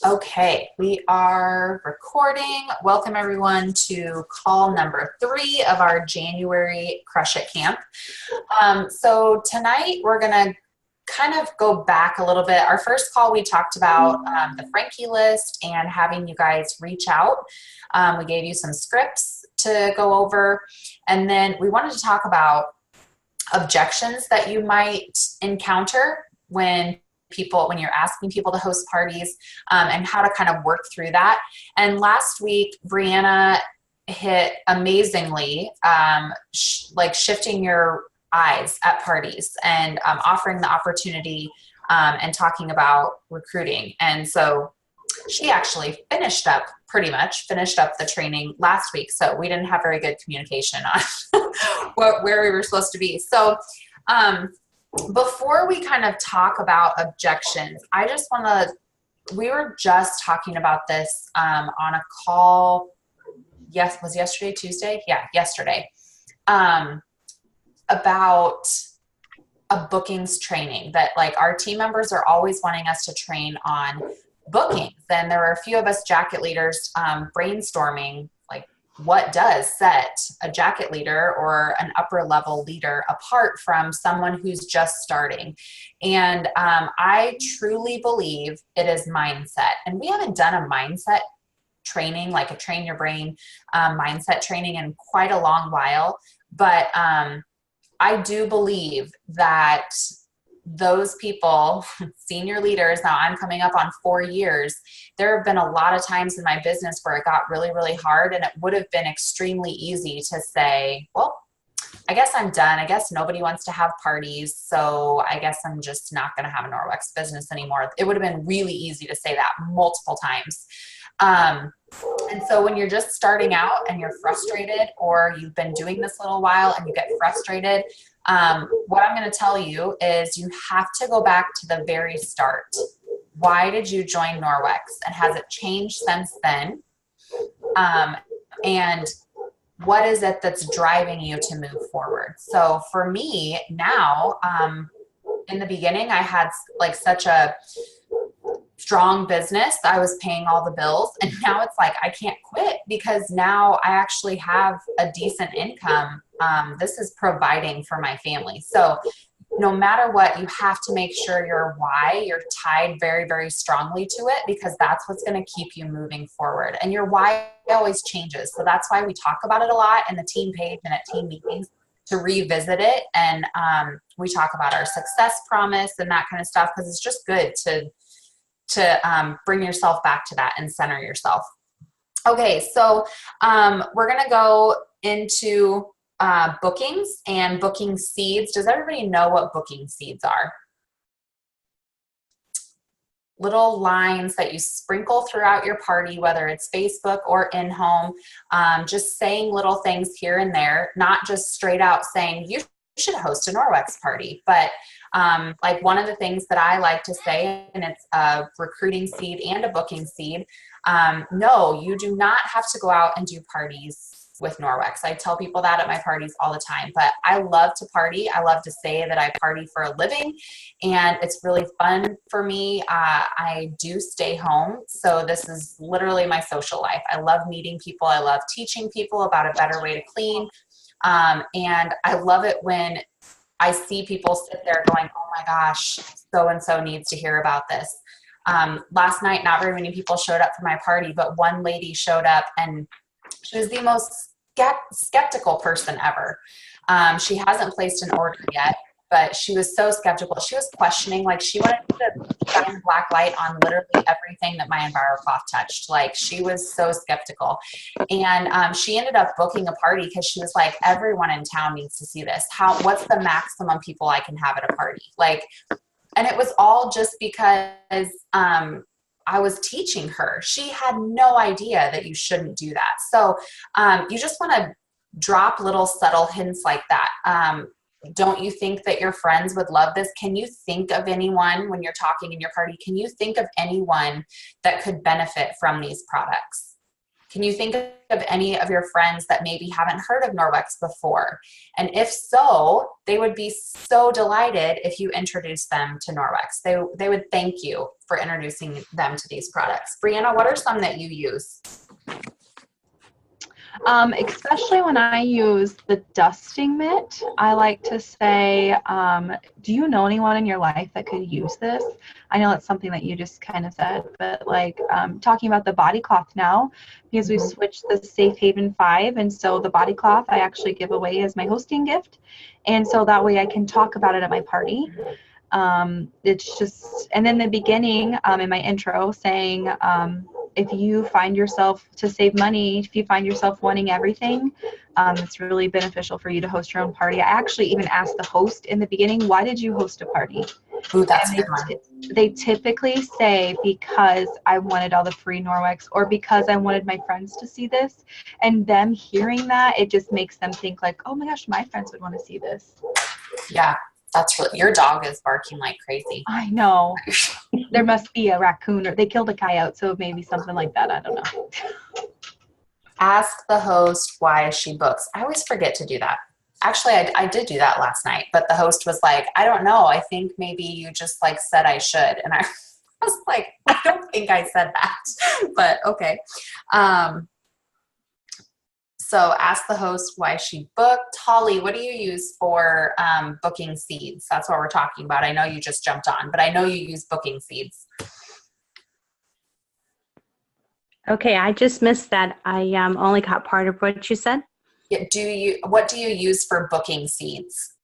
Okay, we are recording. Welcome everyone to call number 3 of our January Crush It Camp. So tonight we're gonna kind of go back a little bit. Our first call we talked about the Frankie list and having you guys reach out. We gave you some scripts to go over, and then we wanted to talk about objections that you might encounter when you're asking people to host parties, and how to kind of work through that. And last week, Brianna hit amazingly, like shifting your eyes at parties and offering the opportunity, and talking about recruiting. And so she actually pretty much finished up the training last week. So we didn't have very good communication on where we were supposed to be. So, before we kind of talk about objections, we were just talking about this on a call. Yes, was yesterday Tuesday? Yeah, yesterday. About a bookings training that like our team members are always wanting us to train on bookings. And there were a few of us jacket leaders brainstorming like what does set a jacket leader or an upper level leader apart from someone who's just starting. And I truly believe it is mindset. And we haven't done a mindset training, like a train your brain mindset training in quite a long while. But I do believe that those people, senior leaders, now I'm coming up on 4 years, there have been a lot of times in my business where it got really, really hard, and it would have been extremely easy to say, well, I guess I'm done. I guess nobody wants to have parties, so I guess I'm just not going to have a Norwex business anymore. It would have been really easy to say that multiple times. And so when you're just starting out and you're frustrated, or you've been doing this a little while and you get frustrated, what I'm going to tell you is you have to go back to the very start. Why did you join Norwex, and has it changed since then? And what is it that's driving you to move forward? So for me now, in the beginning, I had like such a strong business. I was paying all the bills, and now it's like I can't quit because now I actually have a decent income. This is providing for my family. So no matter what, you have to make sure your why, you're tied very, very strongly to it, because that's what's going to keep you moving forward. And your why always changes. So that's why we talk about it a lot in the team page and at team meetings, to revisit it. And we talk about our success promise and that kind of stuff, because it's just good to bring yourself back to that and center yourself. Okay, so we're going to go into bookings and booking seeds. Does everybody know what booking seeds are? Little lines that you sprinkle throughout your party, whether it's Facebook or in-home, just saying little things here and there, not just straight out saying you should host a Norwex party, but like one of the things that I like to say, and it's a recruiting seed and a booking seed, no, you do not have to go out and do parties with Norwex. I tell people that at my parties all the time, but I love to party. I love to say that I party for a living, and it's really fun for me. I do stay home, so this is literally my social life. I love meeting people. I love teaching people about a better way to clean. And I love it when I see people sit there going, oh my gosh, so-and-so needs to hear about this. Last night, not very many people showed up for my party, but one lady showed up, and she was the most skeptical person ever. She hasn't placed an order yet, but she was so skeptical. She was questioning, like she wanted to shine a black light on literally everything that my EnviroCloth touched. Like she was so skeptical. And she ended up booking a party because she was like, everyone in town needs to see this. What's the maximum people I can have at a party? Like, and it was all just because I was teaching her. She had no idea that you shouldn't do that. So you just want to drop little subtle hints like that. Don't you think that your friends would love this? Can you think of anyone when you're talking in your party? Can you think of anyone that could benefit from these products? Can you think of any of your friends that maybe haven't heard of Norwex before? And if so, they would be so delighted if you introduced them to Norwex. They would thank you for introducing them to these products. Brianna, what are some that you use? Especially when I use the dusting mitt, I like to say, do you know anyone in your life that could use this? I know it's something that you just kind of said, but like talking about the body cloth now, because we've switched the Safe Haven 5, and so the body cloth I actually give away as my hosting gift, and so that way I can talk about it at my party. It's just, and in the beginning, in my intro, saying, if you find yourself to save money, if you find yourself wanting everything, it's really beneficial for you to host your own party. I actually even asked the host in the beginning, why did you host a party? Ooh, that's and a good one. they typically say, because I wanted all the free Norwex, or because I wanted my friends to see this. And them hearing that, it just makes them think like, oh my gosh, my friends would want to see this. Yeah, that's really, your dog is barking like crazy. I know. There must be a raccoon, or they killed a coyote, so maybe something like that. I don't know. Ask the host why she books. I always forget to do that. Actually, I did do that last night, but the host was like, I don't know. I think maybe you just like said I should. And I was like, I don't think I said that, but okay. So ask the host why she booked. Holly, what do you use for booking seeds? That's what we're talking about. I know you just jumped on, but I know you use booking seeds. Okay, I just missed that. I only got part of what you said. Yeah, what do you use for booking seeds?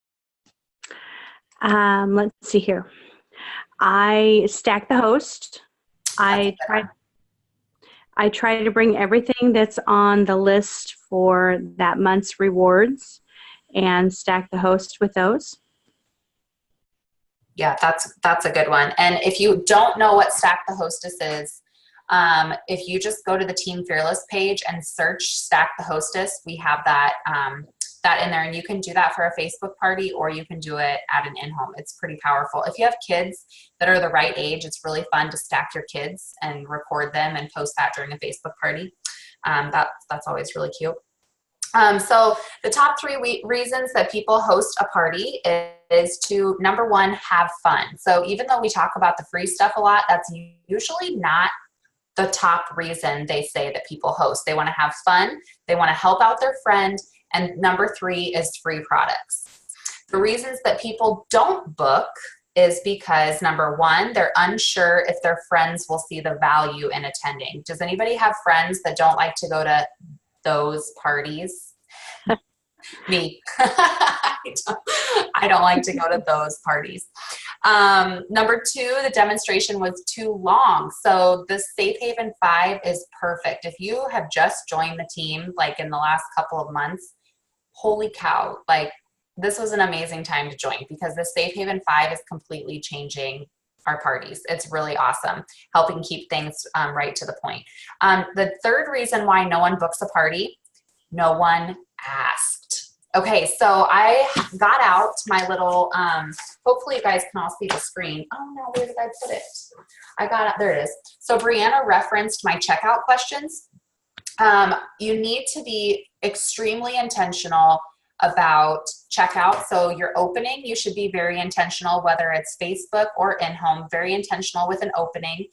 Let's see here. I stack the host. I try to bring everything that's on the list for that month's rewards and stack the host with those. Yeah, that's a good one. And if you don't know what Stack the Hostess is, if you just go to the Team Fearless page and search Stack the Hostess, we have that in there, and you can do that for a Facebook party, or you can do it at an in-home. It's pretty powerful. If you have kids that are the right age, it's really fun to stack your kids and record them and post that during a Facebook party. That's always really cute. So the top 3 reasons that people host a party is to, number 1, have fun. So even though we talk about the free stuff a lot, that's usually not the top reason they say that people host. They want to have fun, they want to help out their friend, and number 3 is free products. The reasons that people don't book is because, number 1, they're unsure if their friends will see the value in attending. Does anybody have friends that don't like to go to those parties? Me. I don't like to go to those parties. Number 2, the demonstration was too long. So the Safe Haven 5 is perfect. If you have just joined the team, like in the last couple of months, holy cow, like this was an amazing time to join, because the Safe Haven 5 is completely changing our parties. It's really awesome, helping keep things right to the point. The 3rd reason why no one books a party, no one asked. Okay, so I got out my little, hopefully you guys can all see the screen. Oh no, where did I put it? I got it, there it is. So Brianna referenced my checkout questions. You need to be extremely intentional about checkout. So your opening, you should be very intentional, whether it's Facebook or in-home, very intentional with an opening.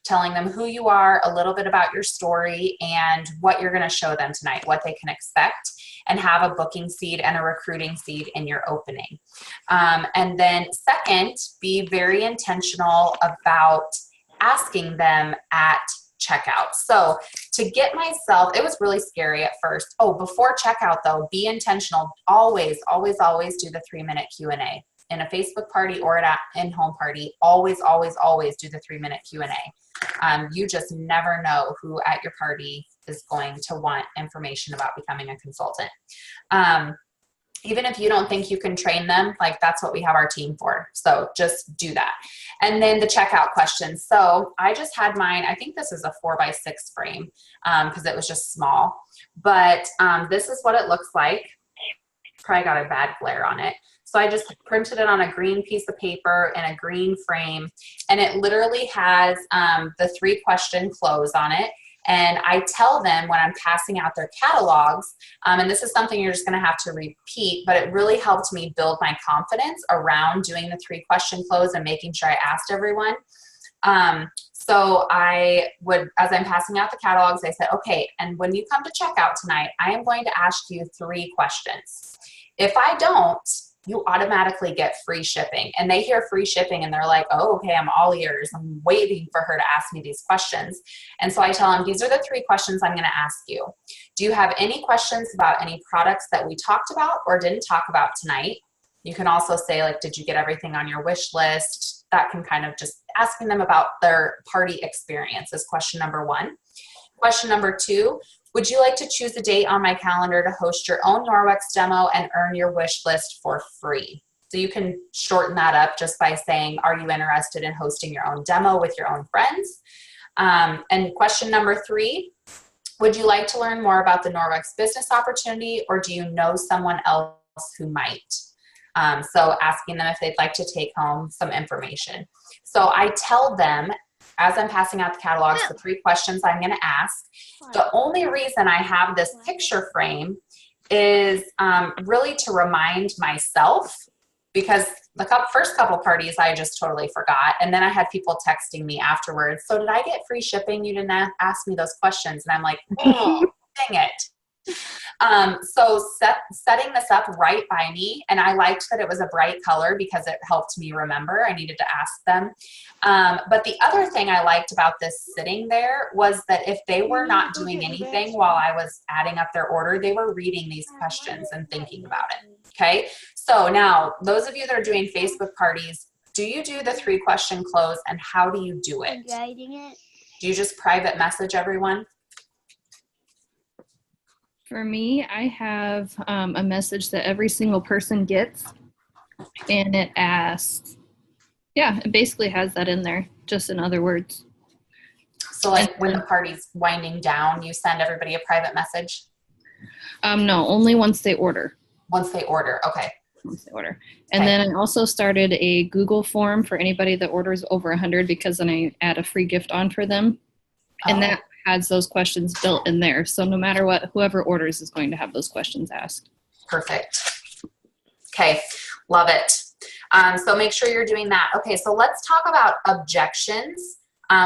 Telling them who you are, a little bit about your story, and what you're going to show them tonight, what they can expect, and have a booking seed and a recruiting seed in your opening. And then second, be very intentional about asking them at checkout. So to get myself, it was really scary at first. Oh, before checkout though, be intentional. Always, always, always do the 3-minute Q&A. In a Facebook party or at an in-home party, always, always, always do the 3-minute Q&A. You just never know who at your party is going to want information about becoming a consultant. Even if you don't think you can train them, like that's what we have our team for. So just do that. And then the checkout questions. So I just had mine, I think this is a 4x6 frame because it was just small, but this is what it looks like. Probably got a bad glare on it. So I just printed it on a green piece of paper in a green frame, and it literally has the 3-question close on it. And I tell them when I'm passing out their catalogs, and this is something you're just going to have to repeat, but it really helped me build my confidence around doing the 3-question close and making sure I asked everyone. So I would, as I'm passing out the catalogs, I said, okay, and when you come to checkout tonight, I am going to ask you 3 questions. If I don't, you automatically get free shipping. And they hear free shipping and they're like, oh, okay, I'm all ears. I'm waiting for her to ask me these questions. And so I tell them, these are the 3 questions I'm going to ask you. Do you have any questions about any products that we talked about or didn't talk about tonight? You can also say, like, did you get everything on your wish list? That can kind of just asking them about their party experience is question number 1. Question number 2, would you like to choose a date on my calendar to host your own Norwex demo and earn your wish list for free? So you can shorten that up just by saying, are you interested in hosting your own demo with your own friends? And question number 3, would you like to learn more about the Norwex business opportunity, or do you know someone else who might? So asking them if they'd like to take home some information. So I tell them, as I'm passing out the catalogs, the 3 questions I'm going to ask. The only reason I have this picture frame is really to remind myself, because the first couple parties I just totally forgot. And then I had people texting me afterwards. So did I get free shipping? You didn't ask me those questions. And I'm like, oh, dang it. So setting this up right by me, and I liked that it was a bright color because it helped me remember. I needed to ask them. But the other thing I liked about this sitting there was that if they were not doing anything while I was adding up their order, they were reading these questions and thinking about it. Okay. So now those of you that are doing Facebook parties, do you do the 3-question close, and how do you do it? Do you just private message everyone? For me, I have a message that every single person gets, and it asks, yeah, it basically has that in there, just in other words. So like when the party's winding down, you send everybody a private message? No, only once they order. Once they order, okay. Once they order. And then I also started a Google form for anybody that orders over 100, because then I add a free gift on for them. And that has those questions built in there. So no matter what, whoever orders is going to have those questions asked. Perfect. Okay, love it. So make sure you're doing that. Okay, so let's talk about objections.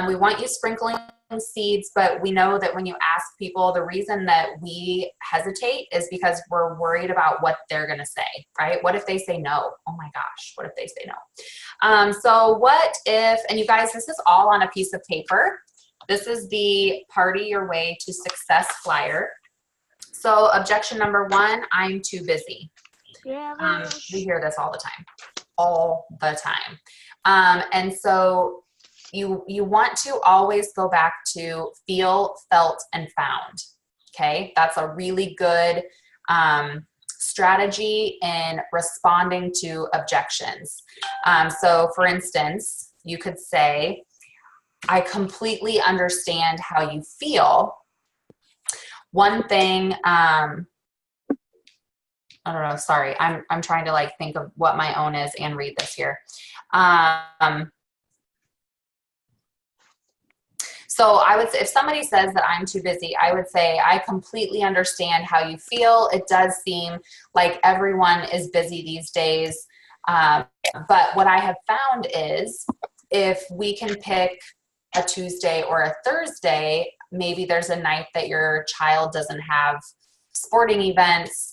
We want you sprinkling seeds, but we know that when you ask people, the reason that we hesitate is because we're worried about what they're going to say, right? What if they say no? Oh my gosh, what if they say no? So what if, and you guys, this is all on a piece of paper. This is the Party Your Way to Success flyer. So objection number 1, I'm too busy. We hear this all the time. And so you want to always go back to feel, felt, and found. Okay, that's a really good strategy in responding to objections. So for instance, you could say, I completely understand how you feel. One thing, I don't know, sorry, I'm trying to like think of what my own is and read this here. So I would say, if somebody says that I'm too busy, I would say, I completely understand how you feel. It does seem like everyone is busy these days. But what I have found is if we can pick a Tuesday or a Thursday, maybe there's a night that your child doesn't have sporting events,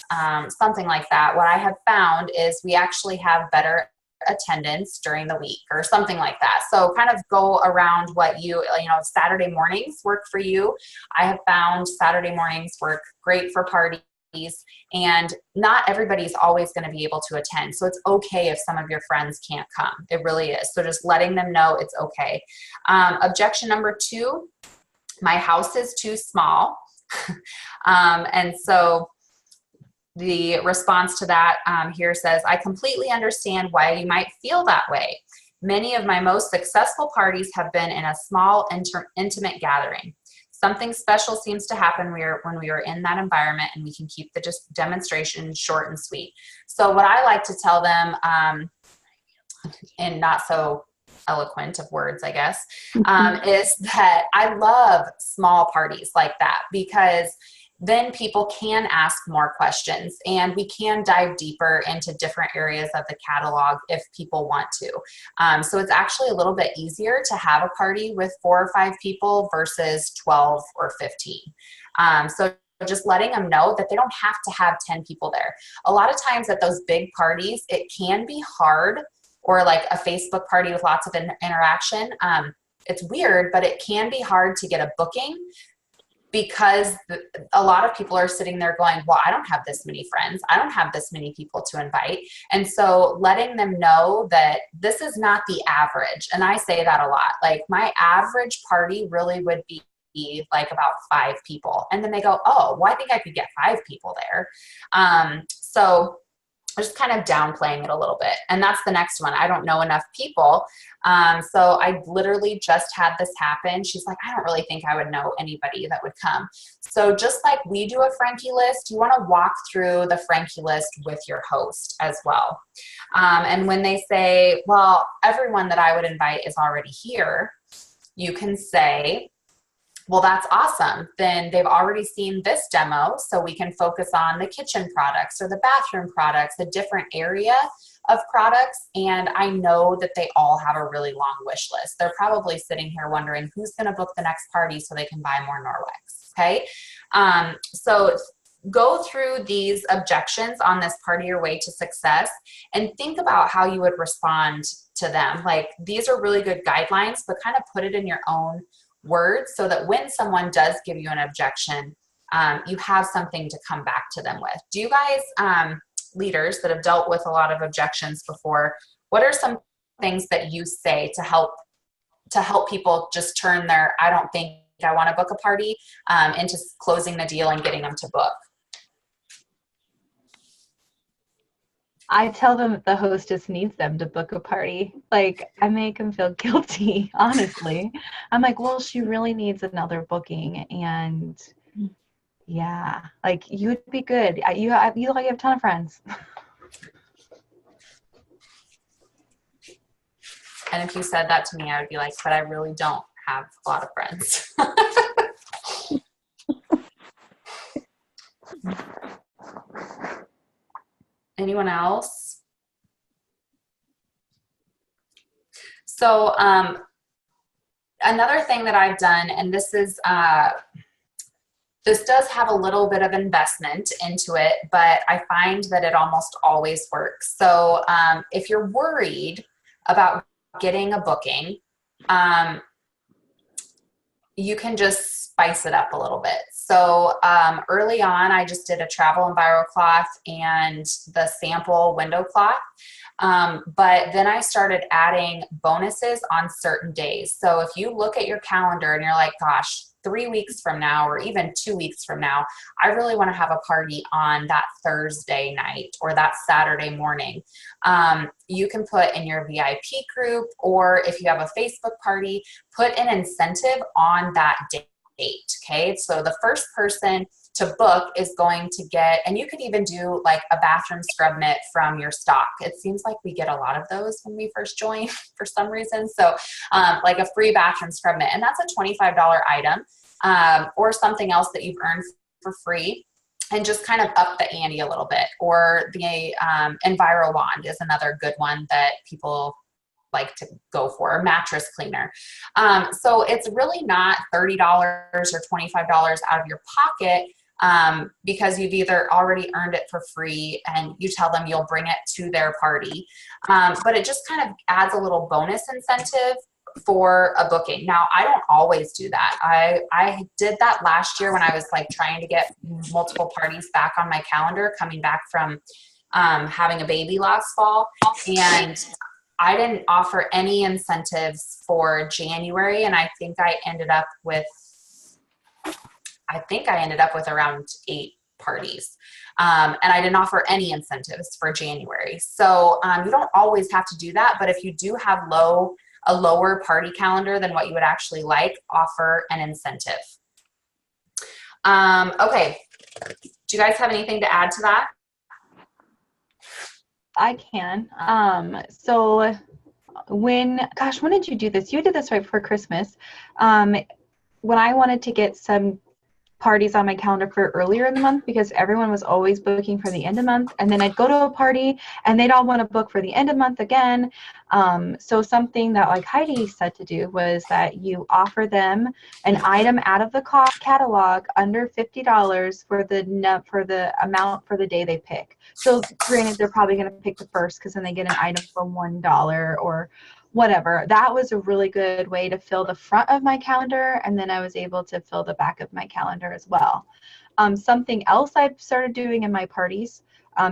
something like that. What I have found is we actually have better attendance during the week or something like that. So kind of go around what you know, Saturday mornings work for you. I have found Saturday mornings work great for parties, and not everybody's always going to be able to attend. So it's okay if some of your friends can't come. It really is. So just letting them know it's okay. Objection number 2, my house is too small. And so the response to that here says, I completely understand why you might feel that way. Many of my most successful parties have been in a small, intimate gathering. Something special seems to happen when we are in that environment, and we can keep the demonstration short and sweet. So what I like to tell them, in not so eloquent of words, I guess, is that I love small parties like that, because then people can ask more questions and we can dive deeper into different areas of the catalog if people want to. So it's actually a little bit easier to have a party with 4 or 5 people versus 12 or 15. So just letting them know that they don't have to have 10 people there. A lot of times at those big parties, it can be hard, or like a Facebook party with lots of interaction. It's weird, but it can be hard to get a booking, because a lot of people are sitting there going, well, I don't have this many friends. I don't have this many people to invite. And so letting them know that this is not the average. And I say that a lot. Like, my average party really would be like about 5 people. And then they go, oh, well, I think I could get 5 people there. So just kind of downplaying it a little bit. And that's the next one. I don't know enough people. So I literally just had this happen. She's like, I don't really think I would know anybody that would come. So just like we do a Frankie list, you want to walk through the Frankie list with your host as well. And when they say, well, everyone that I would invite is already here, you can say, well, that's awesome. Then they've already seen this demo, so we can focus on the kitchen products or the bathroom products, a different area of products. And I know that they all have a really long wish list. They're probably sitting here wondering who's going to book the next party so they can buy more Norwex. Okay. So go through these objections on this part of your way to success and think about how you would respond to them. Like, these are really good guidelines, but kind of put it in your own words so that when someone does give you an objection, you have something to come back to them with. Do you guys, leaders that have dealt with a lot of objections before, what are some things that you say to help people just turn their, I don't think I want to book a party, into closing the deal and getting them to book? I tell them that the hostess needs them to book a party. Like, I make them feel guilty, honestly. I'm like, well, she really needs another booking. And yeah, like, you would be good. You look like you have a ton of friends. And if you said that to me, I would be like, but I really don't have a lot of friends. Anyone else? So another thing that I've done, and this is this does have a little bit of investment into it, but I find that it almost always works. So if you're worried about getting a booking, you can just spice it up a little bit. So early on, I just did a travel enviro cloth and the sample window cloth. But then I started adding bonuses on certain days. So if you look at your calendar and you're like, gosh, 3 weeks from now, or even 2 weeks from now, I really want to have a party on that Thursday night or that Saturday morning. You can put in your VIP group, or if you have a Facebook party, put an incentive on that date. Okay. So the first person to book is going to get, and you could even do like a bathroom scrub mitt from your stock. It seems like we get a lot of those when we first join for some reason. So like a free bathroom scrub mitt, and that's a $25 item, or something else that you've earned for free, and just kind of up the ante a little bit. Or the Enviro wand is another good one that people like to go for, a mattress cleaner. So it's really not $30 or $25 out of your pocket, because you've either already earned it for free and you tell them you'll bring it to their party. But it just kind of adds a little bonus incentive for a booking. Now, I don't always do that. I did that last year when I was like trying to get multiple parties back on my calendar, coming back from having a baby last fall. And I didn't offer any incentives for January, and I think I ended up with around 8 parties. And I didn't offer any incentives for January. So you don't always have to do that, but if you do have a lower party calendar than what you would actually like, offer an incentive. Okay, do you guys have anything to add to that? I can. So when did you do this? You did this right before Christmas. When I wanted to get some parties on my calendar for earlier in the month, because everyone was always booking for the end of month, and then I'd go to a party and they'd all want to book for the end of month again. So something that like Heidi said to do was that you offer them an item out of the catalog under $50 for the amount for the day they pick. So granted, they're probably going to pick the first because then they get an item for $1 or whatever. That was a really good way to fill the front of my calendar, and then I was able to fill the back of my calendar as well. Something else I've started doing in my parties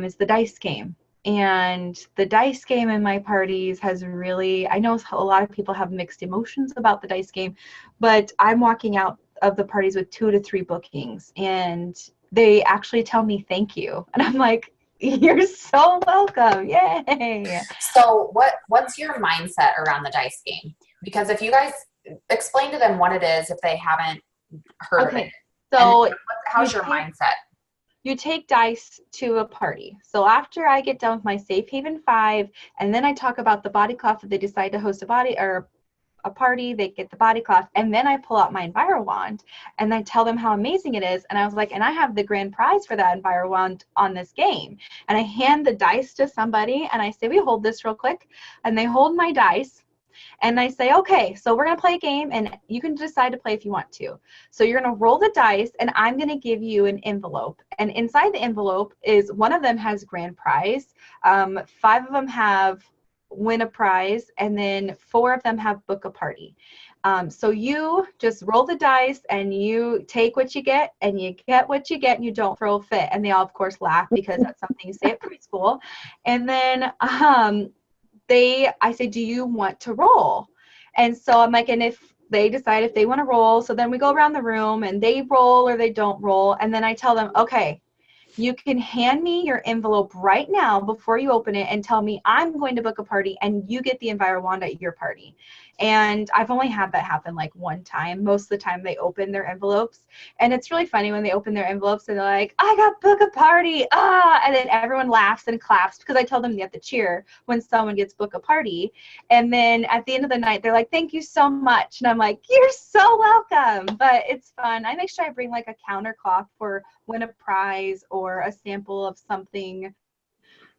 is the dice game. And the dice game in my parties has really, I know a lot of people have mixed emotions about the dice game, but I'm walking out of the parties with 2 to 3 bookings, and they actually tell me thank you. And I'm like, you're so welcome. Yay. So what's your mindset around the dice game? Because if you guys explain to them what it is, if they haven't heard of it. So how's your mindset? You take dice to a party. So after I get done with my Safe Haven 5, and then I talk about the body cloth, if they decide to host a party, they get the body cloth, and then I pull out my EnviroWand and I tell them how amazing it is. And I was like, and I have the grand prize for that EnviroWand on this game. And I hand the dice to somebody and I say, we hold this real quick. And they hold my dice and I say, okay, so we're going to play a game and you can decide to play if you want to. So you're going to roll the dice and I'm going to give you an envelope. And inside the envelope is, one of them has grand prize. 5 of them have win a prize, and then 4 of them have book a party. So you just roll the dice and you take what you get and you get what you get and you don't throw a fit. And they all, of course, laugh because that's something you say at preschool. And then I say, do you want to roll? And so I'm like, and if they decide if they want to roll, so then we go around the room and they roll or they don't roll. And then I tell them, okay, you can hand me your envelope right now before you open it and tell me I'm going to book a party and you get the EnviroWand at your party. And I've only had that happen like one time. Most of the time they open their envelopes. And it's really funny when they open their envelopes and they're like, I got book a party. And then everyone laughs and claps because I tell them you have to cheer when someone gets book a party. And then at the end of the night, they're like, thank you so much. And I'm like, you're so welcome. But it's fun. I make sure I bring like a counter cloth for win a prize or a sample of something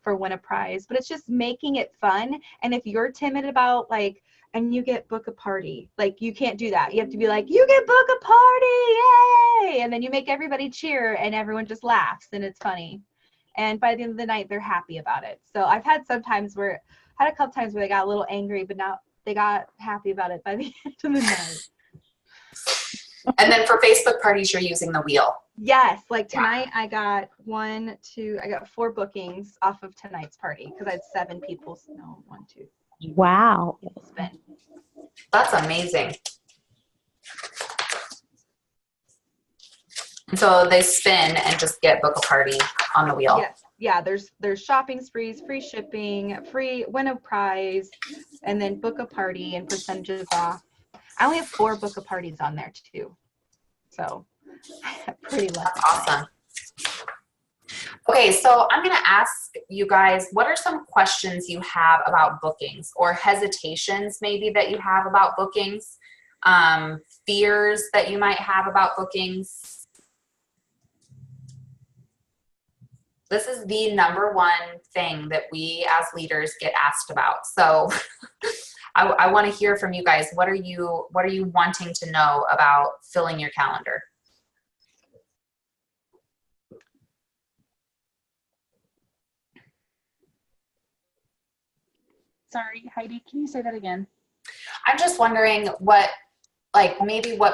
for win a prize. But it's just making it fun. And if you're timid about like, and you get book a party, like you can't do that. You have to be like, you get book a party, yay! And then you make everybody cheer and everyone just laughs and it's funny. And by the end of the night, they're happy about it. So I've had a couple times where they got a little angry, but now they got happy about it by the end of the night. And then for Facebook parties, you're using the wheel. Yes, like tonight I got 4 bookings off of tonight's party because I had 7 people. No, 1, 2. Wow. Spin. That's amazing. And so they spin and just get book a party on the wheel. Yes. Yeah, there's shopping sprees, free shipping, free win a prize, and then book a party and percentages off. I only have 4 book a parties on there too. So pretty lucky. That's awesome. Okay, so I'm going to ask you guys, what are some questions you have about bookings or hesitations maybe that you have about bookings, fears that you might have about bookings? This is the number one thing that we as leaders get asked about. So I want to hear from you guys. What are you wanting to know about filling your calendar? Sorry, Heidi, can you say that again? I'm just wondering what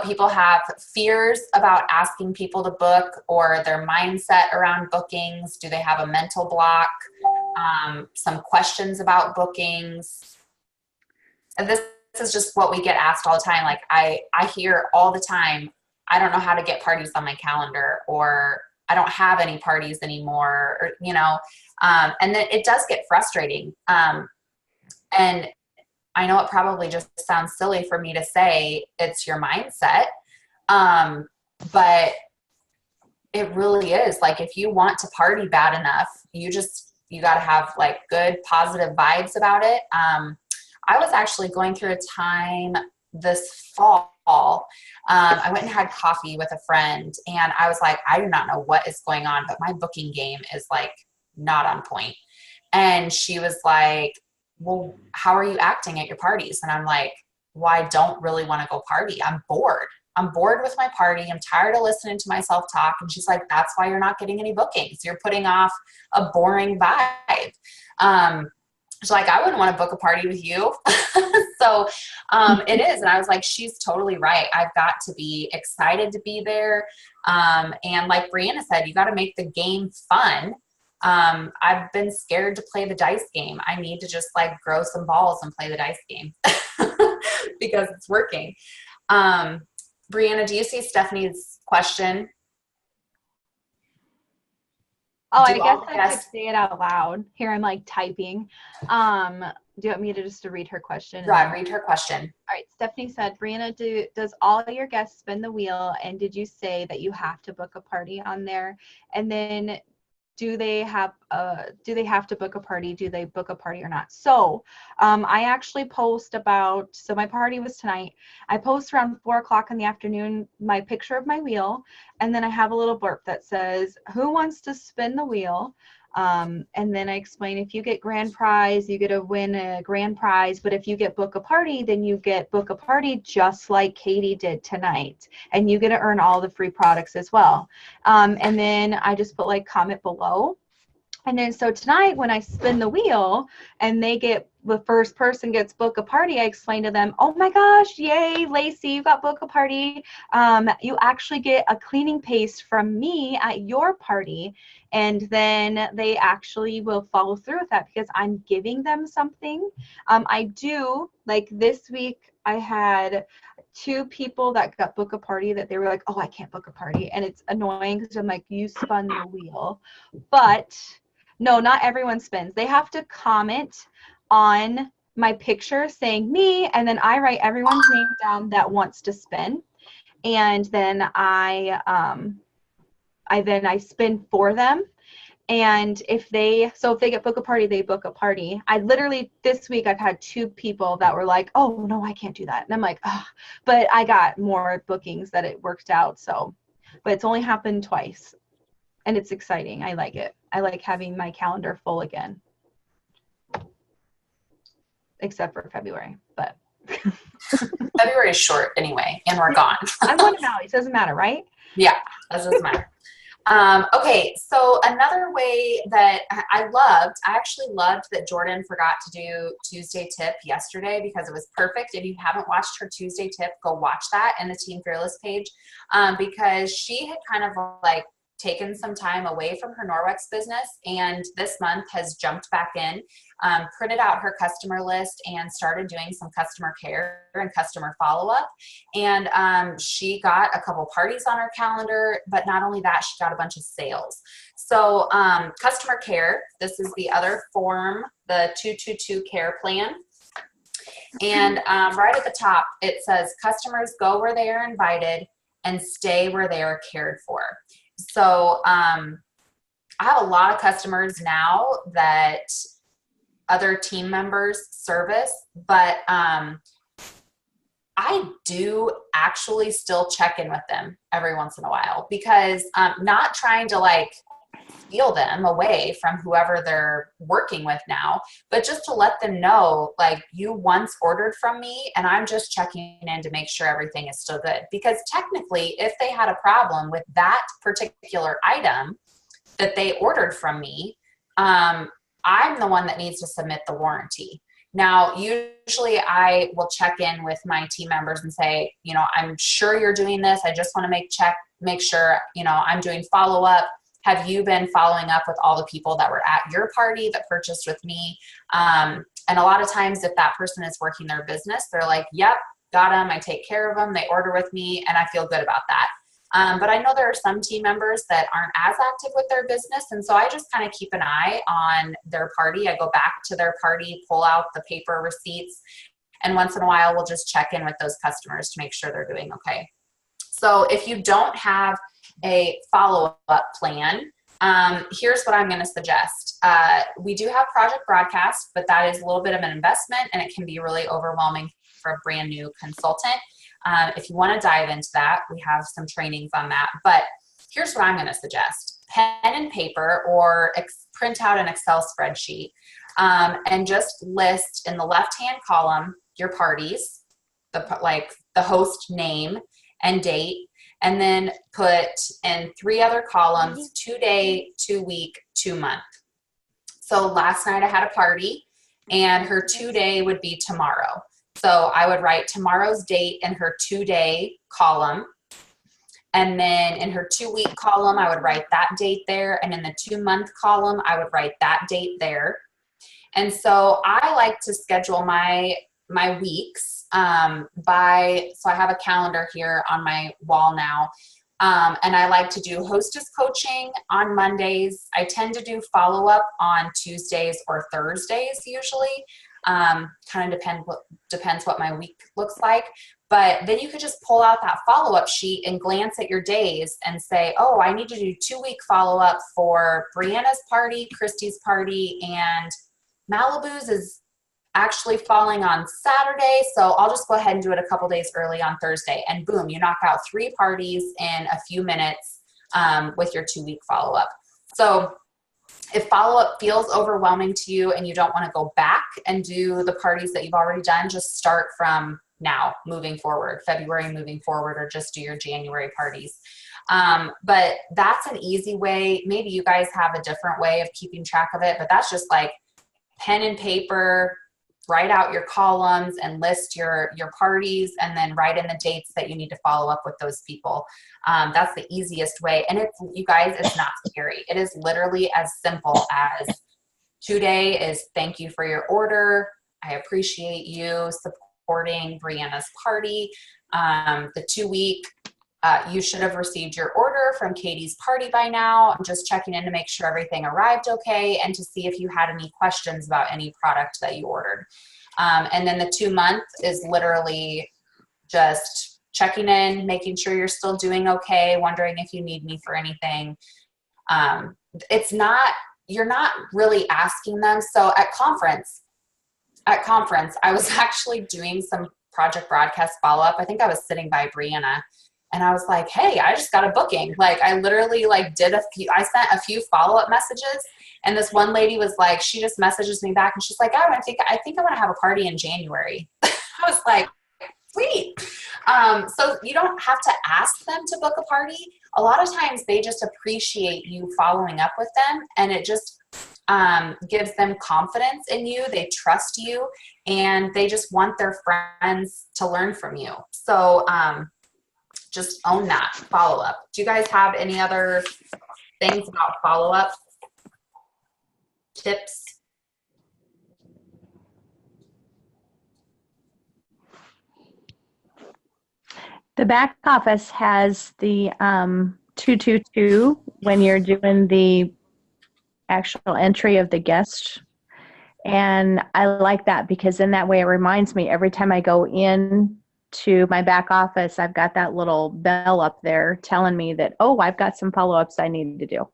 people have fears about asking people to book, or their mindset around bookings. Do they have a mental block? Some questions about bookings. And this is just what we get asked all the time. Like I hear all the time, I don't know how to get parties on my calendar, or I don't have any parties anymore, or, and then it does get frustrating. And I know it probably just sounds silly for me to say it's your mindset, but it really is. Like if you want to party bad enough, you got to have like good positive vibes about it. I was actually going through a time this fall. I went and had coffee with a friend, and I was like, I do not know what is going on, but my booking game is like not on point. And she was like, well, how are you acting at your parties? And I'm like, well, I don't really want to go party. I'm bored. I'm bored with my party. I'm tired of listening to myself talk. And she's like, that's why you're not getting any bookings. You're putting off a boring vibe. She's like, I wouldn't want to book a party with you. So it is. And I was like, she's totally right. I've got to be excited to be there. And like Brianna said, you got to make the game fun. I've been scared to play the dice game. I need to just like grow some balls and play the dice game because it's working. Brianna, do you see Stephanie's question? Oh, I guess I could say it out loud. Here I'm like typing. Do you want me to just read her question? Right, read her question. All right, Stephanie said, Brianna, does all your guests spin the wheel? And did you say that you have to book a party on there? And then do they have to book a party? Do they book a party or not? So I actually post so my party was tonight. I post around 4:00 in the afternoon, my picture of my wheel. And then I have a little blurb that says, who wants to spin the wheel? And then I explain, if you get grand prize, you get to win a grand prize. But if you get book a party, then you get book a party just like Katie did tonight. And you get to earn all the free products as well. And then I just put like comment below. And then so tonight when I spin the wheel and the first person gets book a party, I explain to them, oh my gosh, yay, Lacey, you got book a party. You actually get a cleaning paste from me at your party. And then they actually will follow through with that because I'm giving them something. I do, like this week, I had 2 people that got book a party that they were like, oh, I can't book a party. And it's annoying because I'm like, you spun the wheel. But no, not everyone spins. They have to comment on my picture saying me, and then I write everyone's name down that wants to spin. And then I spin for them. And if they get book a party, they book a party. I literally, this week, I've had 2 people that were like, oh, no, I can't do that. And I'm like, oh, but I got more bookings that it worked out. So, but it's only happened twice. And it's exciting. I like it. I like having my calendar full again. Except for February, but. February is short anyway, and we're gone. I'm going to Maui. It doesn't matter, right? Yeah, that doesn't matter. Okay, so another way that I actually loved that Jordan forgot to do Tuesday Tip yesterday because it was perfect. If you haven't watched her Tuesday Tip, go watch that in the Team Fearless page because she had kind of like taken some time away from her Norwex business and this month has jumped back in, printed out her customer list and started doing some customer care and customer follow-up. And she got a couple parties on her calendar, but not only that, she got a bunch of sales. So customer care, this is the other form, the 222 care plan. And right at the top, it says customers go where they are invited and stay where they are cared for. So I have a lot of customers now that other team members service, but I do actually still check in with them every once in a while because I'm not trying to like steal them away from whoever they're working with now, but just to let them know, like, you once ordered from me and I'm just checking in to make sure everything is still good. Because technically, if they had a problem with that particular item that they ordered from me, I'm the one that needs to submit the warranty. Now, usually I will check in with my team members and say, you know, I'm sure you're doing this. I just want to make sure, you know, I'm doing follow-up. Have you been following up with all the people that were at your party that purchased with me? And a lot of times if that person is working their business, they're like, yep, got them. I take care of them. They order with me and I feel good about that. But I know there are some team members that aren't as active with their business. And so I just kind of keep an eye on their party. I go back to their party, pull out the paper receipts, and once in a while, we'll just check in with those customers to make sure they're doing okay. So if you don't have a follow-up plan, Here's what I'm going to suggest. We do have Project Broadcast, but that is a little bit of an investment and it can be really overwhelming for a brand new consultant. If you want to dive into that, we have some trainings on that. But here's what I'm going to suggest. Pen and paper or print out an Excel spreadsheet and just list in the left-hand column your parties, the host name and date, and then put in 3 other columns, 2 day, 2 week, 2 month. So last night I had a party and her 2 day would be tomorrow. So I would write tomorrow's date in her 2 day column. And then in her 2 week column, I would write that date there. And in the 2 month column, I would write that date there. And so I like to schedule my weeks so I have a calendar here on my wall now. And I like to do hostess coaching on Mondays. I tend to do follow-up on Tuesdays or Thursdays usually. Kind of depends what my week looks like. But then you could just pull out that follow-up sheet and glance at your days and say, oh, I need to do 2-week follow-up for Brianna's party, Christy's party, and Malibu's is actually falling on Saturday, so I'll just go ahead and do it a couple days early on Thursday, and boom, you knock out 3 parties in a few minutes with your 2-week follow-up. So if follow-up feels overwhelming to you and you don't want to go back and do the parties that you've already done, just start from now moving forward, February moving forward, or just do your January parties. But that's an easy way. Maybe you guys have a different way of keeping track of it, but that's just like pen and paper, write out your columns and list your parties, and then write in the dates that you need to follow up with those people. That's the easiest way. And you guys, it's not scary. It is literally as simple as 2 day is thank you for your order. I appreciate you supporting Brianna's party. The 2 week, you should have received your order from Katie's party by now. I'm just checking in to make sure everything arrived okay and to see if you had any questions about any product that you ordered. And then the 2 month is literally just checking in, making sure you're still doing okay, wondering if you need me for anything. You're not really asking them. So at conference, I was actually doing some Project Broadcast follow-up. I think I was sitting by Brianna. And I was like, hey, I just got a booking. Like I literally I sent a few follow-up messages, and this one lady was like, she just messages me back and she's like, I think I want to have a party in January. I was like, sweet. So you don't have to ask them to book a party. A lot of times they just appreciate you following up with them, and it just gives them confidence in you. They trust you, and they just want their friends to learn from you. So, just own that follow-up. Do you guys have any other things about follow-up tips? The back office has the 222 when you're doing the actual entry of the guest. And I like that because in that way it reminds me every time I go in to my back office, I've got that little bell up there telling me that, oh, I've got some follow-ups I need to do.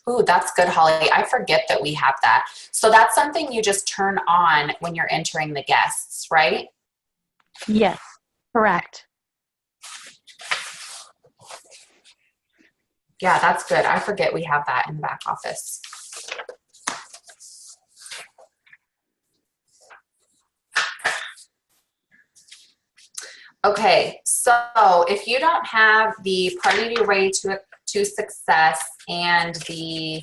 Ooh, that's good, Holly. I forget that we have that. So that's something you just turn on when you're entering the guests, right? Yes, correct. Yeah, that's good. I forget we have that in the back office. Okay, so if you don't have the Party Your Way to Success and the,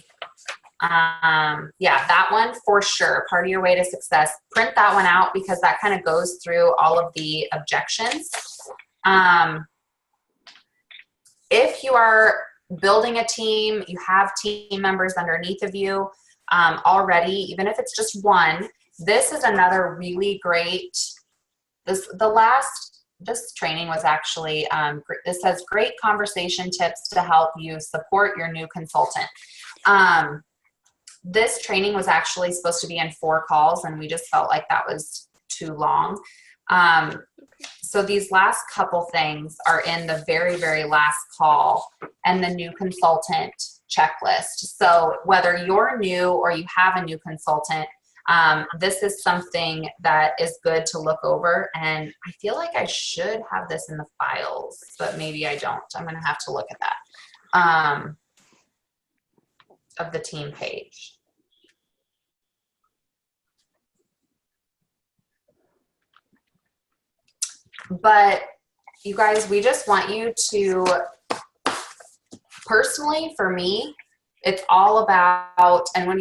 that one for sure, Party Your Way to Success, print that one out because that kind of goes through all of the objections. If you are building a team, you have team members underneath of you already, even if it's just one, this is another really great, this training was actually, this says great conversation tips to help you support your new consultant. This training was actually supposed to be in 4 calls, and we just felt like that was too long. So these last couple things are in the very, very last call, and the new consultant checklist. So whether you're new or you have a new consultant, this is something that is good to look over. And I feel like I should have this in the files, but maybe I don't. I'm going to have to look at that, of the team page. But you guys, we just want you to, personally for me, it's all about, and when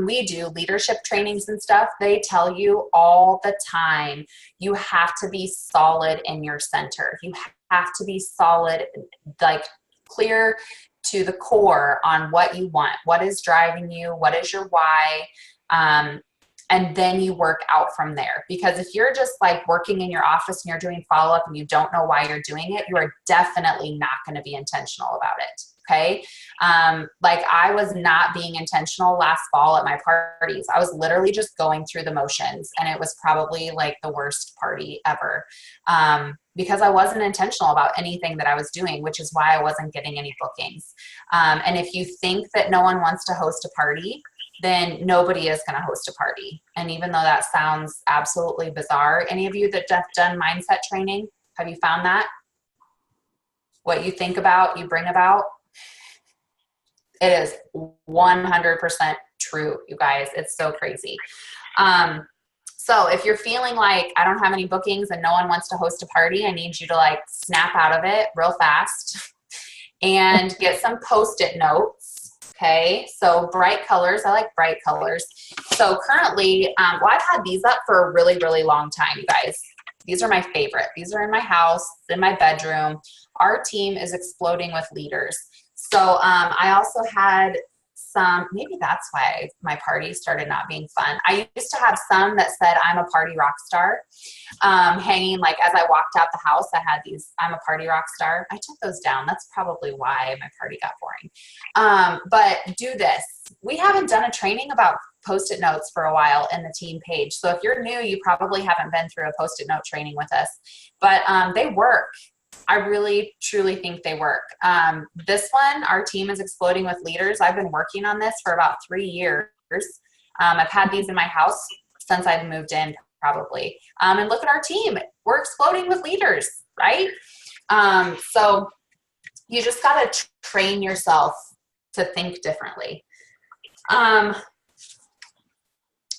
we do leadership trainings and stuff, they tell you all the time, you have to be solid in your center. You have to be solid, like clear to the core on what you want, what is driving you, what is your why, and then you work out from there. Because if you're just like working in your office and you're doing follow-up and you don't know why you're doing it, you are definitely not going to be intentional about it. Okay. Like I was not being intentional last fall at my parties. I was literally just going through the motions, and it was probably like the worst party ever. Because I wasn't intentional about anything that I was doing, which is why I wasn't getting any bookings. And if you think that no one wants to host a party, then nobody is going to host a party. And even though that sounds absolutely bizarre, any of you that have done mindset training, have you found that? What you think about, you bring about? It is 100% true, you guys. It's so crazy. So if you're feeling like I don't have any bookings and no one wants to host a party, I need you to like snap out of it real fast and get some Post-it notes. Okay, so bright colors. I like bright colors. So currently, well, I've had these up for a really, really long time, you guys. These are my favorite. These are in my house, in my bedroom. Our team is exploding with leaders. So I also had some, maybe that's why my party started not being fun. I used to have some that said, I'm a party rock star, hanging like as I walked out the house. I had these, I'm a party rock star. I took those down. That's probably why my party got boring. But do this. We haven't done a training about Post-it notes for a while in the team page. So if you're new, you probably haven't been through a Post-it note training with us, but they work. I really, truly think they work. This one, our team is exploding with leaders. I've been working on this for about 3 years. I've had these in my house since I've moved in, probably. And look at our team. We're exploding with leaders, right? So you just got to train yourself to think differently.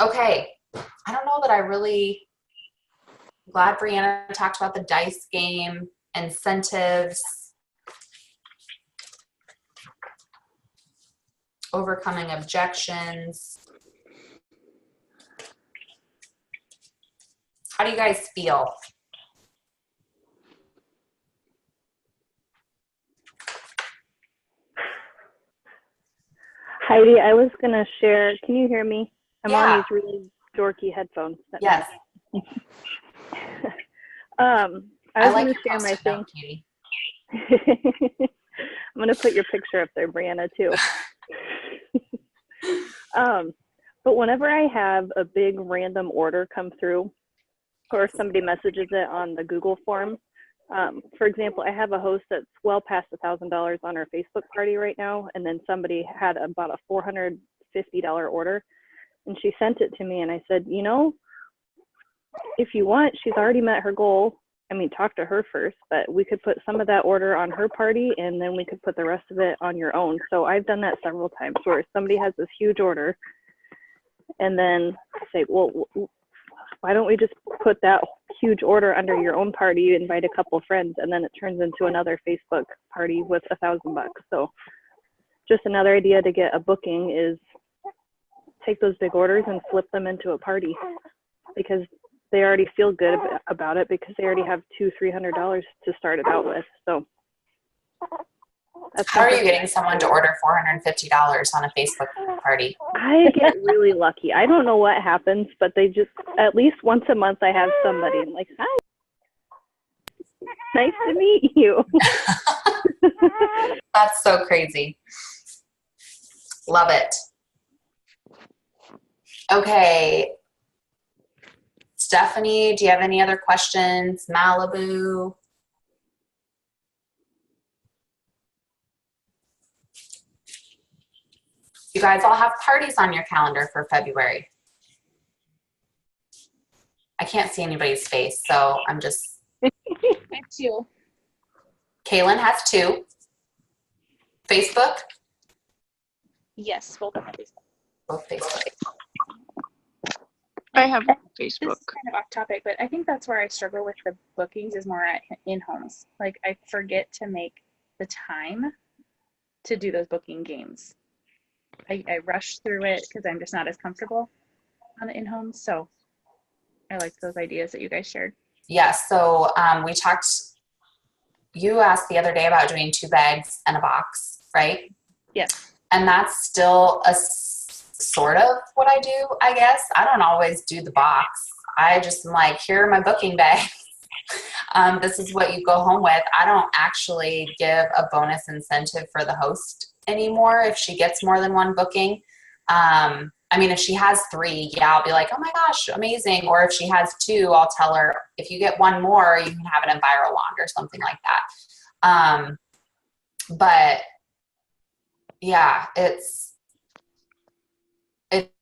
Okay. I don't know that I really, glad Brianna talked about the dice game. Incentives, overcoming objections. How do you guys feel? Heidi, I was going to share, can you hear me? I'm Yeah. on these really dorky headphones. Yes. I was like going to your share my Post-it thing. note, Katie. I'm going to put your picture up there, Brianna, too. But whenever I have a big random order come through, or somebody messages it on the Google form, for example, I have a host that's well past $1,000 on her Facebook party right now, and then somebody had about a $450 order, and she sent it to me, and I said, you know, if you want, she's already met her goal. I mean, talk to her first, but we could put some of that order on her party, and then we could put the rest of it on your own. So I've done that several times where somebody has this huge order, and then say, well, why don't we just put that huge order under your own party, you invite a couple friends, and then it turns into another Facebook party with $1,000. So just another idea to get a booking is take those big orders and flip them into a party, because they already feel good about it because they already have $200-300 to start it out with. So How are you getting someone to order $450 on a Facebook party? I get really lucky. I don't know what happens, but they just, at least once a month, I have somebody. I'm like, hi, nice to meet you. That's so crazy. Love it. Okay. Stephanie, do you have any other questions? Malibu? You guys all have parties on your calendar for February. I can't see anybody's face, so I'm just. I have 2. Kaylin has 2. Facebook? Yes, both of these. Both Facebook. I have This Facebook. is kind of off topic, but I think that's where I struggle with the bookings is more at in-homes. Like I forget to make the time to do those booking games. I rush through it because I'm just not as comfortable on the in-homes. So I like those ideas that you guys shared. Yes, so we talked, you asked the other day about doing 2 bags and a box, right? Yes. And that's still a sort of what I do, I guess. I don't always do the box. I just am like, here are my booking bags. This is what you go home with. I don't actually give a bonus incentive for the host anymore if she gets more than 1 booking. I mean, if she has 3, yeah, I'll be like, oh my gosh, amazing. Or if she has 2, I'll tell her, if you get 1 more, you can have it in Viral Wand or something like that. But yeah, it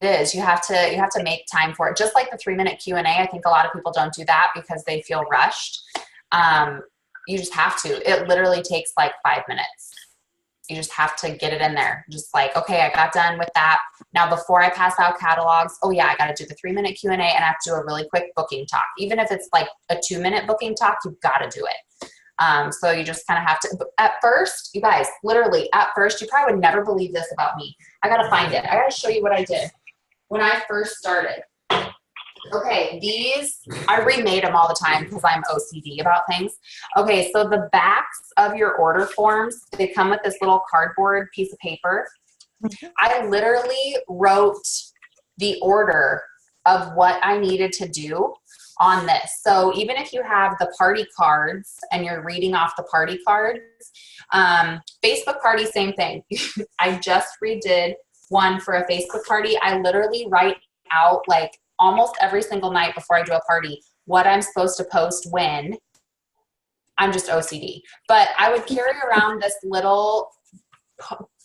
is. You have to make time for it. Just like the 3-minute Q&A, I think a lot of people don't do that because they feel rushed. You just have to. It literally takes like 5 minutes. You just have to get it in there. Just like, okay, I got done with that. Now, before I pass out catalogs, oh yeah, I got to do the 3-minute Q&A and I have to do a really quick booking talk. Even if it's like a 2-minute booking talk, you've got to do it. So you just kind of have to, at first, you guys, literally at first, you probably would never believe this about me. I got to find it. I got to show you what I did when I first started. Okay, these, I remade them all the time because I'm OCD about things. Okay, so the backs of your order forms, they come with this little cardboard piece of paper. I literally wrote the order of what I needed to do on this. So even if you have the party cards and you're reading off the party cards, Facebook party, same thing. I just redid one for a Facebook party. I literally write out like almost every single night before I do a party what I'm supposed to post when. I'm just OCD. But I would carry around this little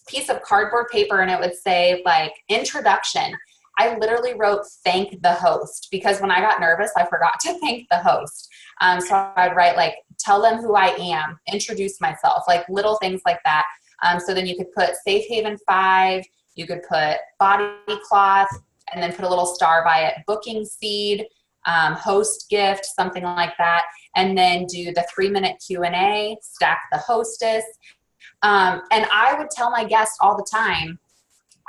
piece of cardboard paper and it would say like introduction. I literally wrote thank the host because when I got nervous, I forgot to thank the host. So I'd write like, tell them who I am, introduce myself, like little things like that. So then you could put Safe Haven 5, you could put body cloth, and then put a little star by it, booking seed, host gift, something like that. And then do the 3-minute Q&A, stack the hostess. And I would tell my guests all the time,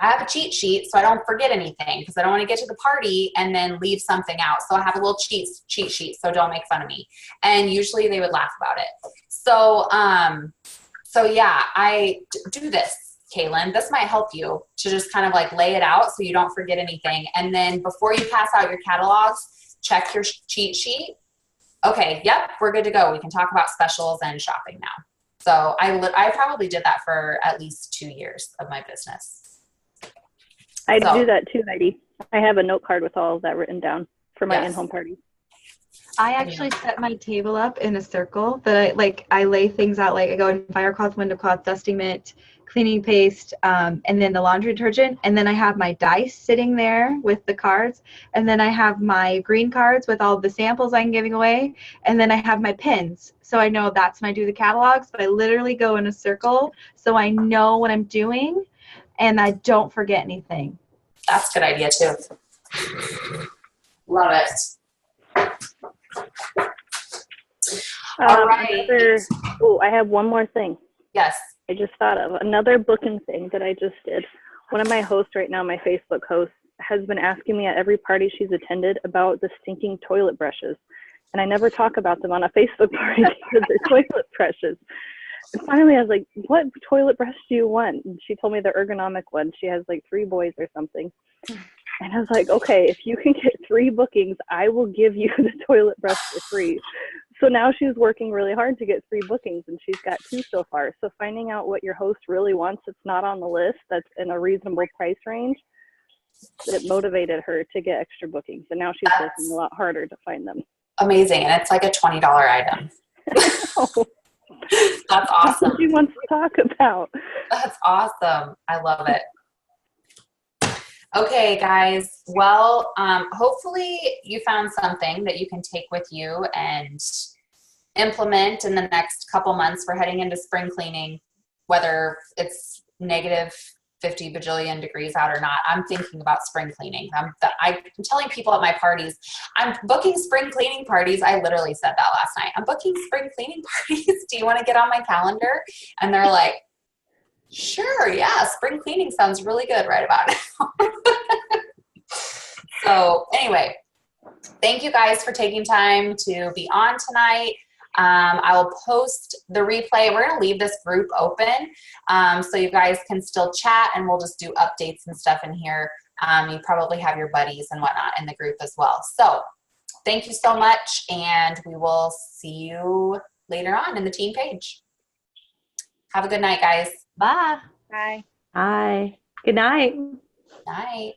I have a cheat sheet so I don't forget anything because I don't want to get to the party and then leave something out. So I have a little cheat sheet, so don't make fun of me. And usually they would laugh about it. So, so yeah, I do this, Kaylin. This might help you to just kind of like lay it out so you don't forget anything. And then before you pass out your catalogs, check your cheat sheet. Okay, yep, we're good to go. We can talk about specials and shopping now. So I probably did that for at least 2 years of my business. I do that too, Heidi. I have a note card with all of that written down for my in-home party. I actually set my table up in a circle that I lay things out, like I go in fire cloth, window cloth, dusting mitt, cleaning paste, and then the laundry detergent. And then I have my dice sitting there with the cards. And then I have my green cards with all the samples I'm giving away. And then I have my pins. So I know that's when I do the catalogs, but I literally go in a circle so I know what I'm doing and I don't forget anything. That's a good idea too. Love it. All right. I have one more thing. Yes. I just thought of another booking thing that I just did. One of my hosts right now, my Facebook host, has been asking me at every party she's attended about the stinking toilet brushes. And I never talk about them on a Facebook party because they're toilet brushes. And finally I was like, what toilet brush do you want? And she told me the ergonomic one. She has like 3 boys or something. And I was like, okay, if you can get 3 bookings, I will give you the toilet brush for free. So now she's working really hard to get 3 bookings, and she's got 2 so far. So finding out what your host really wants that's not on the list, that's in a reasonable price range, it motivated her to get extra bookings. And now she's working a lot harder to find them. Amazing. And it's like a $20 item. That's awesome. That's what she wants to talk about. That's awesome. I love it. Okay, guys. Well, hopefully you found something that you can take with you and implement in the next couple months. We're heading into spring cleaning, whether it's negative 50 bajillion degrees out or not. I'm thinking about spring cleaning. I'm telling people at my parties, I'm booking spring cleaning parties. I literally said that last night. I'm booking spring cleaning parties. Do you want to get on my calendar? And they're like, sure, yeah, spring cleaning sounds really good right about now. So anyway, thank you guys for taking time to be on tonight. I will post the replay. We're going to leave this group open so you guys can still chat, and we'll just do updates and stuff in here. You probably have your buddies and whatnot in the group as well. So thank you so much, and we will see you later on in the team page. Have a good night, guys. Bye. Bye. Bye. Good night. Night.